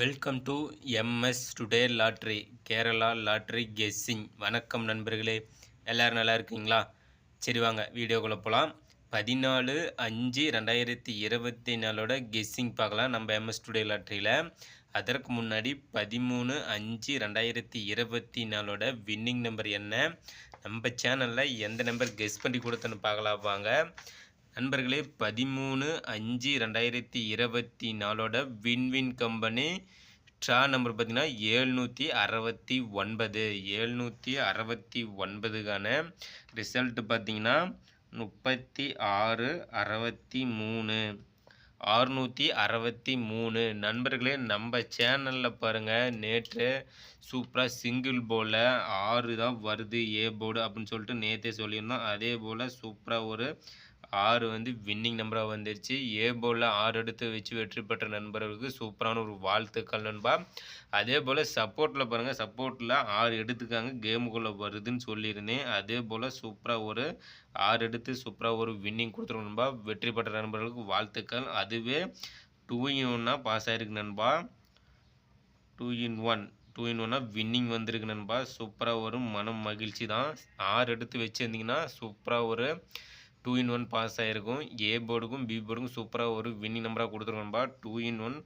Welcome to MS today lottery Kerala lottery guessing. வணக்கம் நண்பர்களே, எல்லோரும் நல்லா இருக்கீங்களா? சரி வாங்க வீடியோக்குள்ளே போகலாம். 14/5/2024 கெஸ்ஸிங் பார்க்கலாம் நம்ம எம்எஸ் டுடே லாட்ரியில். அதற்கு முன்னாடி 13/5/2024 வின்னிங் நம்பர் என்ன, நம்ம சேனலில் எந்த நம்பர் கெஸ் பண்ணி கொடுத்தோன்னு பார்க்கலாம் வாங்க நண்பர்களே. 13/5/2024 வின்வின் கம்பெனி ட்ரா நம்பர் பார்த்திங்கன்னா 769. 769க்கான ரிசல்ட்டு பார்த்திங்கன்னா 3663. 663 நண்பர்களே. நம்ம சேனலில் பாருங்கள், நேற்று சூப்பராக சிங்கிள் போர்டில் 6 தான் வருது ஏ போர்டு அப்படின்னு சொல்லிட்டு நேற்றே சொல்லியிருந்தோம். அதே போல் சூப்பராக ஒரு 6 வின்னிங் நம்பராக வந்துருச்சு. ஏ போர்டில் 6 எடுத்து வச்சு வெற்றி பெற்ற நண்பர்களுக்கு சூப்பரான ஒரு வாழ்த்துக்கள் நண்பா. அதே போல் சப்போர்ட்டில் பாருங்கள், சப்போர்ட்டில் 6 எடுத்துக்காங்க கேமுக்குள்ளே வருதுன்னு சொல்லியிருந்தேன். அதே போல் சூப்பராக ஒரு 6 எடுத்து சூப்பராக ஒரு வின்னிங் கொடுத்துருவோம் நண்பா. வெற்றி பெற்ற நண்பர்களுக்கு வாழ்த்துக்கள். அதுவே 2 in 1 பாஸ் ஆகிருக்கு நண்பா. 2 in 1 வின்னிங் வந்திருக்கு நண்பா. சூப்பராக ஒரு மனம் மகிழ்ச்சி தான். 6 எடுத்து வச்சுருந்தீங்கன்னா சூப்பராக ஒரு 2 in 1 பாஸ் ஆகிருக்கும். ஏ போர்டுக்கும் பி போர்டுக்கும் சூப்பராக ஒரு வின்னிங் நம்பராக கொடுத்துருக்கோம்பா. 2 in 1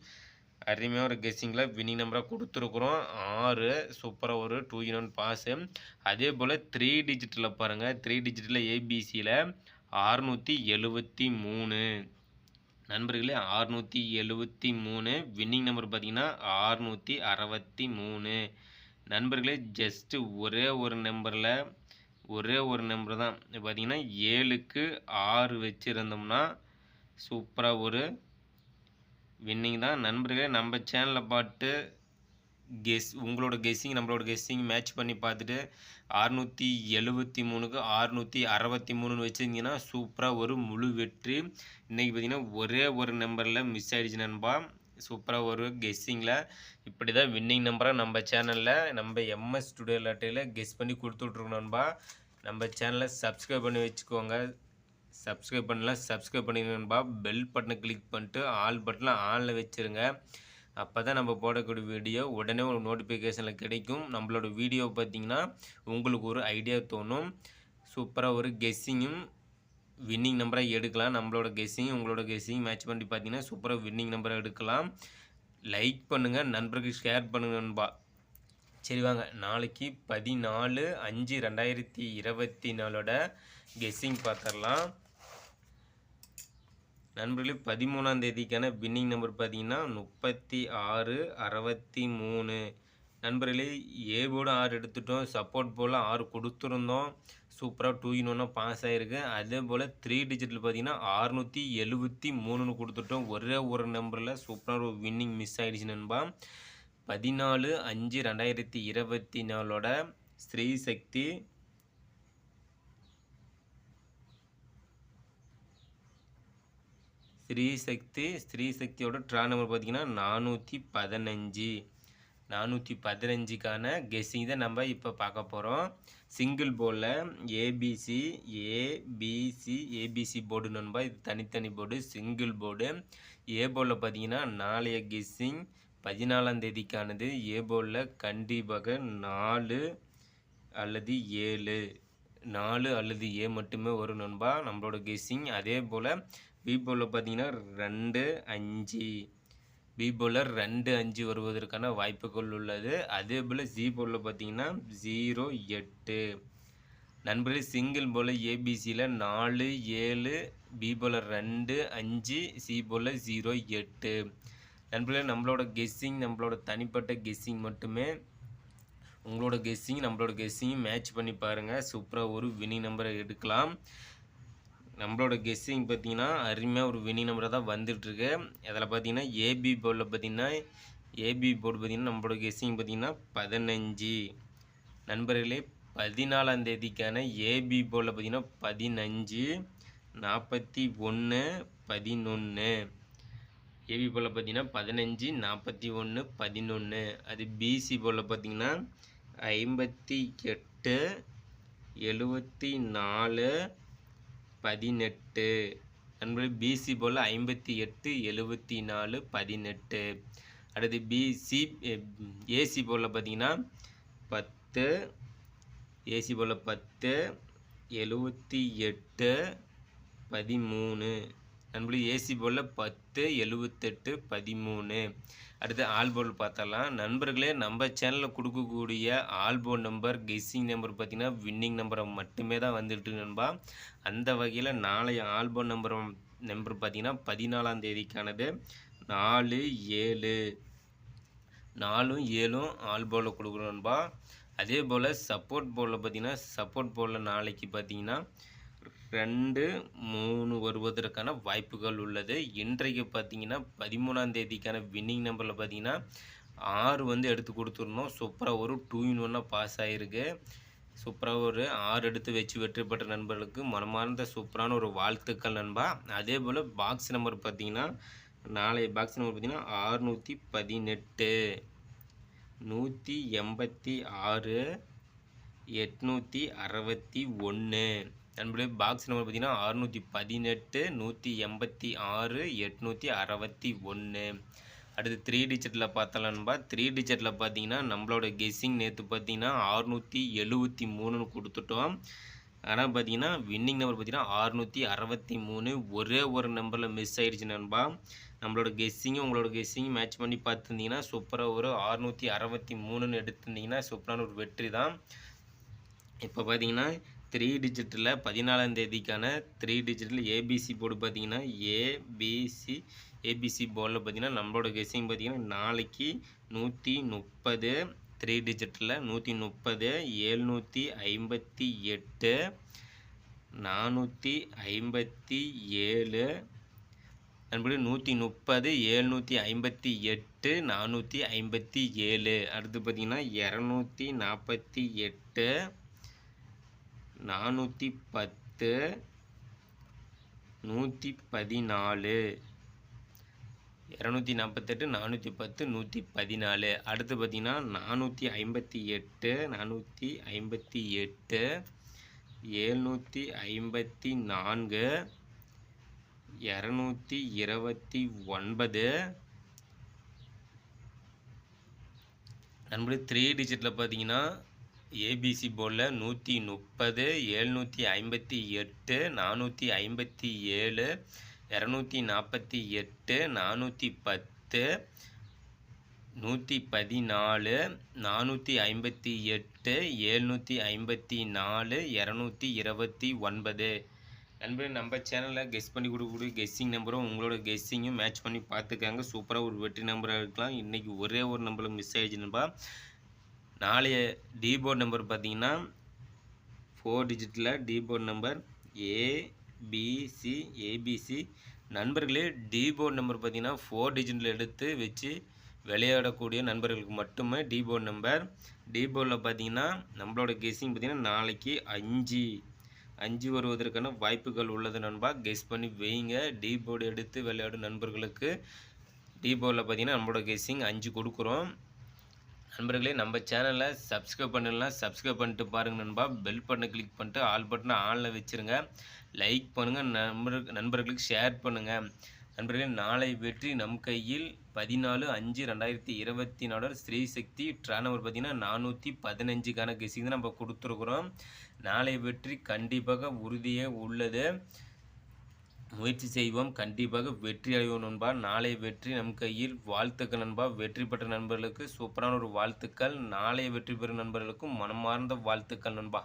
அருமையாக ஒரு கெஸ்ஸிங்கில் வின்னிங் நம்பராக கொடுத்துருக்குறோம். 6 சூப்பராக ஒரு 2 in 1 பாஸு. அதே போல் 3 டிஜிட்டில் பாருங்கள், 3 டிஜிட்டில் ஏபிசியில் 673 நண்பர்களே. 673 வின்னிங் நம்பர் பார்த்திங்கன்னா 663 நண்பர்களே. ஜஸ்ட்டு ஒரே ஒரு நம்பர் தான் பார்த்திங்கன்னா 7க்கு 6 வச்சுருந்தோம்னா சூப்பராக ஒரு வின்னிங் தான் நண்பர்களே. நம்ம சேனலில் பார்த்து உங்களோட கெஸ்ஸிங் நம்மளோட கெஸ்ஸிங் மேட்ச் பண்ணி பார்த்துட்டு 673க்கு 663 வச்சுருந்தீங்கன்னா சூப்பராக ஒரு முழு வெற்றி. இன்றைக்கி பார்த்திங்கன்னா ஒரே ஒரு நம்பரில் மிஸ் ஆகிடுச்சு நண்பா. சூப்பராக ஒரு கெஸ்ஸிங்கில் இப்படி தான் வின்னிங் நம்பராக நம்ம சேனலில் நம்ம எம்எஸ் டுடே லாட்டரியில் கெஸ் பண்ணி கொடுத்துட்ருக்கோம் நண்பா. நம்ம சேனலை சப்ஸ்கிரைப் பண்ணி வச்சுக்கோங்க. சப்ஸ்கிரைப் பண்ணலாம், சப்ஸ்கிரைப் பண்ணிடுங்க நண்பா. பெல் பட்டனை கிளிக் பண்ணிட்டு ஆல் பட்டனை ஆனில் வச்சுருங்க. அப்போ தான் நம்ம போடக்கூடிய வீடியோ உடனே ஒரு நோட்டிஃபிகேஷனில் கிடைக்கும். நம்மளோட வீடியோ பார்த்திங்கன்னா உங்களுக்கு ஒரு ஐடியா தோணும். சூப்பராக ஒரு கெஸ்ஸிங்கும் வின்னிங் நம்பராக எடுக்கலாம். நம்மளோட கெஸ்ஸிங் உங்களோட கெஸ்ஸிங் மேட்ச் பண்ணி பார்த்தீங்கன்னா சூப்பராக வின்னிங் நம்பராக எடுக்கலாம். லைக் பண்ணுங்கள், நண்பர்களுக்கு ஷேர் பண்ணுங்கள் நண்பா. சரி வாங்க, நாளைக்கு 14/5/2024 கெஸ்ஸிங் பார்த்துடலாம் நண்பர்களே. 13ஆம் தேதிக்கான வின்னிங் நம்பர் பார்த்தீங்கன்னா 3663 நண்பர்களே. ஏ போர்டு 6 எடுத்துட்டோம், சப்போர்ட் போல் 6 கொடுத்துருந்தோம். சூப்பராக 2 in 1 பாஸ் ஆகிருக்கு. அதே போல் 3 டிஜிட்டில் பார்த்தீங்கன்னா 673 கொடுத்துட்டோம். ஒரே ஒரு நம்பரில் சூப்பராக ஒரு வின்னிங் மிஸ் ஆகிடுச்சு நண்பா. 14/5/2024 ஸ்ரீசக்தியோட ட்ரா நம்பர் பார்த்திங்கன்னா 415க்கான கெஸ்ஸிங் தான் நம்ம இப்போ பார்க்க போகிறோம். சிங்கிள் போர்டில் ஏபிசி போர்டு நண்பா. இது தனித்தனி போர்டு, சிங்கிள் போர்டு. ஏ போர்டில் பார்த்தீங்கன்னா நாளைய கெஸ்ஸிங் 14ஆம் தேதிக்கானது. ஏ போர்டில் கண்டிப்பாக 4 அல்லது 7 மட்டுமே வரும் நண்பா நம்மளோட கெஸ்ஸிங். அதே போல் பி போர்டில் பார்த்தீங்கன்னா 2 5 பி போர்டில் 2 5 வருவதற்கான வாய்ப்புகள் உள்ளது. அதே போல் சி போர்டில் பார்த்தீங்கன்னா 0 8 நண்பர்களே. சிங்கிள் போர்டில் ஏபிசியில் 4 7 பி போர்டில் 2 5 சி போர்டில் 0 8 நண்பர்களே. நம்மளோட கெஸ்ஸிங் நம்மளோட தனிப்பட்ட கெஸ்ஸிங் மட்டுமே. உங்களோட கெஸ்ஸிங் நம்மளோட கெஸ்ஸிங் மேட்ச் பண்ணி பாருங்கள். சூப்பராக ஒரு வின்னிங் நம்பரை எடுக்கலாம். நம்மளோட கெஸ்ஸிங் பார்த்திங்கன்னா அருமையாக ஒரு வின்னிங் நம்பராக தான் வந்துட்டுருக்கு. அதில் பார்த்திங்கன்னா ஏபி போர்டில் பார்த்திங்கன்னா நம்மளோட கெஸ்ஸிங் பார்த்திங்கன்னா 15 நண்பர்களே. 14ஆம் தேதிக்கான ஏபி போர்டில் பார்த்திங்கன்னா 15 41 11 ஏபி போர்டில் பார்த்திங்கன்னா 15 41 11. அது பிசி போர்டில் பார்த்திங்கன்னா 58 74 18 நண்பர்களே. பிசி போல் 58 74 18 அடுத்து ஏசி போர்டில் பார்த்தீங்கன்னா 10, ஏசி போர்டில் 10, 78, 13. நண்பர்களே ஏசி போர்டில் 10, 78, 13. அடுத்து ஆல் போர்டு பார்த்தலாம். நண்பர்களே நம்ம சேனலில் கொடுக்கக்கூடிய all board number guessing number பார்த்தீங்கன்னா வின்னிங் நம்பரை மட்டுமே தான் வந்துட்டு நண்பா. அந்த வகையில் நாளைய ஆல் போர்டு நம்பர் பார்த்தீங்கன்னா 14ஆம் தேதிக்கானது 4, 7. 4ம் 7ம் ஆல் போர்டில் கொடுக்குறோம் நண்பா. அதே போல் சப்போர்ட் போர்டில் பார்த்தீங்கன்னா சப்போர்ட் போர்டில் நாளைக்கு பார்த்தீங்கன்னா 2, 3 வருவதற்கான வாய்ப்புகள் உள்ளது. இன்றைக்கு பார்த்தீங்கன்னா 13ஆம் தேதிக்கான வின்னிங் நம்பரில் பார்த்தீங்கன்னா 6 வந்து எடுத்து கொடுத்துருந்தோம். சூப்பராக ஒரு 2 in 1 பாஸ் ஆகிருக்கு. சூப்பராக ஒரு 6 எடுத்து வச்சு வெற்றி பெற்ற நண்பர்களுக்கு மனமார்ந்த சூப்பரான ஒரு வாழ்த்துக்கள் நண்பா. அதே போல் பாக்ஸ் நம்பர் பார்த்தீங்கன்னா நாளைய பாக்ஸ் நம்பர் பார்த்தீங்கன்னா 618, 186, 861. நண்பர்களே பாக்ஸ் நம்பர் பார்த்தீங்கன்னா 618, 186, 861. அடுத்து 3 டிஜிட்டில் பார்த்தலாம் நண்பா. 3 டிஜிட்டில் பார்த்தீங்கன்னா நம்மளோட கெஸ்ஸிங் நேற்று பார்த்தீங்கன்னா 673ன்னு கொடுத்துட்டோம். ஆனால் பார்த்தீங்கன்னா வின்னிங் நம்பர் பார்த்தீங்கன்னா 663. ஒரே ஒரு நம்பரில் மிஸ் ஆகிடுச்சு நண்பா. நம்மளோட கெஸ்ஸிங்கும் உங்களோட கெஸ்ஸிங்கும் மேட்ச் பண்ணி பார்த்துருந்தீங்கன்னா சூப்பராக ஒரு 663ன்னு எடுத்திருந்தீங்கன்னா சூப்பரான ஒரு வெற்றி தான். இப்போ பார்த்தீங்கன்னா 3 டிஜிட்டில் 14ஆம் தேதிக்கான 3 டிஜிட்டில் ஏபிசி போர்டு பார்த்தீங்கன்னா ஏபிசி போர்டில் பார்த்தீங்கன்னா நம்மளோட கெஸ்ஸிங் பார்த்தீங்கன்னா நாளைக்கு 130, 3 டிஜிட்டில் 130, 758, 457. நண்பர்களே 130, 758, 457. அடுத்து பார்த்தீங்கன்னா 248, 410, 114. 248, 410, 114. அடுத்து பார்த்தீங்கன்னா 458, 754, 229. நண்பர்களே 3 டிஜிட்டில் பார்த்தீங்கன்னா ஏபிசி போர்டில் 130, 758, 457, 248, 410, 114, 458, 754, 229. நண்பர்களே நம்ம சேனலில் கெஸ் பண்ணி கொடுக்கக்கூடிய கெஸ்ஸிங் நம்பரும் உங்களோட கெஸ்ஸிங்கும் மேட்ச் பண்ணி பார்த்துக்காங்க. சூப்பராக ஒரு வெற்றி நம்பராக இருக்கலாம். இன்றைக்கி ஒரே ஒரு நம்பரில் மிஸ் ஆகிடுச்சு நண்பா. நாளைய டி போர்டு நம்பர் பார்த்தீங்கன்னா 4 டிஜிட்டில் டி போர்டு நம்பர் ஏபிசி. நண்பர்களே டி போர்டு நம்பர் பார்த்தீங்கன்னா 4 டிஜிட்டில் எடுத்து வச்சு விளையாடக்கூடிய நண்பர்களுக்கு மட்டுமே டி போர்டு நம்பர். டி போர்டில் பார்த்தீங்கன்னா நம்மளோட கெஸ்ஸிங் பார்த்தீங்கன்னா நாளைக்கு 5 வருவதற்கான வாய்ப்புகள் உள்ளது நண்பா. கெஸ் பண்ணி வைங்க. டி போர்டு எடுத்து விளையாடும் நண்பர்களுக்கு டி போர்டில் பார்த்தீங்கன்னா நம்மளோட கெஸ்ஸிங் 5 கொடுக்குறோம். நண்பர்களே நம்ம சேனலை சப்ஸ்கிரைப் பண்ணலாம், சப்ஸ்கிரைப் பண்ணிட்டு பாருங்கள் நண்பா. பெல் பட்டனை கிளிக் பண்ணிட்டு ஆல் பட்டனை ஆனில் வச்சுருங்க. லைக் பண்ணுங்கள், நண்பர்களுக்கு ஷேர் பண்ணுங்கள். நண்பர்களே நாளை வெற்றி நம் கையில் 14/5/2024 ஸ்ரீ சக்தி நம்பர் பார்த்தீங்கன்னா 415க்கான கெஸ்ஸிங் தான் நம்ம கொடுத்துருக்குறோம். நாளை வெற்றி கண்டிப்பாக உறுதியாக உள்ளது. முயற்சி செய்வோம், கண்டிப்பாக வெற்றி அடைவோம் நண்பா. நாளை வெற்றி நம் கையில். வாழ்த்துக்கள் நண்பா. வெற்றி பெற்ற நண்பர்களுக்கு சூப்பரான ஒரு வாழ்த்துக்கள். நாளை வெற்றி பெறும் நண்பர்களுக்கும் மனமார்ந்த வாழ்த்துக்கள் நண்பா.